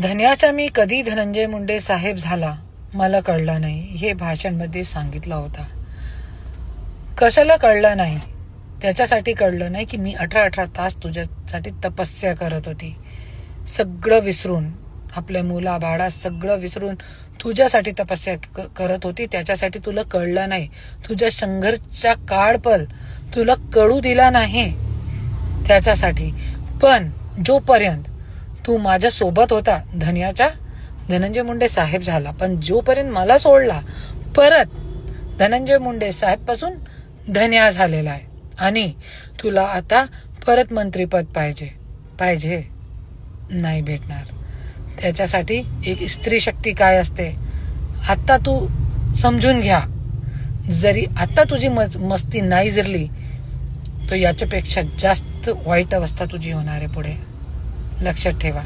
धन्याचा मी कधी धनंजय मुंडे साहेब झाला मला कळलं नाही, हे भाषणमध्ये सांगितलं होता. कशाला कळलं नाही? त्याच्यासाठी कळलं नाही की मी 18 तास तुझ्यासाठी तपस्या करत होती. सगळं विसरून, आपल्या मुला बाळा सगळं विसरून तुझ्यासाठी तपस्या करत होती. त्याच्यासाठी तुला कळलं नाही. तुझ्या संघर्षाचा काळ पण तुला कळू दिला नाही त्याच्यासाठी. पण जोपर्यंत तू माझ्या सोबत होता, धनंजय मुंडे साहेब झाला. पण जोपर्यंत मला सोडला, परत धनंजय मुंडे साहेब पासून धन्या झालेला आहे. आणि तुला आता परत मंत्रीपद पाहिजे नाही भेटणार. त्याच्यासाठी एक स्त्री शक्ती काय असते आता तू समजून घ्या. जरी आता तुझी मस्ती नाही जिरली तर याच्यापेक्षा जास्त वाईट अवस्था तुझी होणार आहे पुढे. लक्षात ठेवा.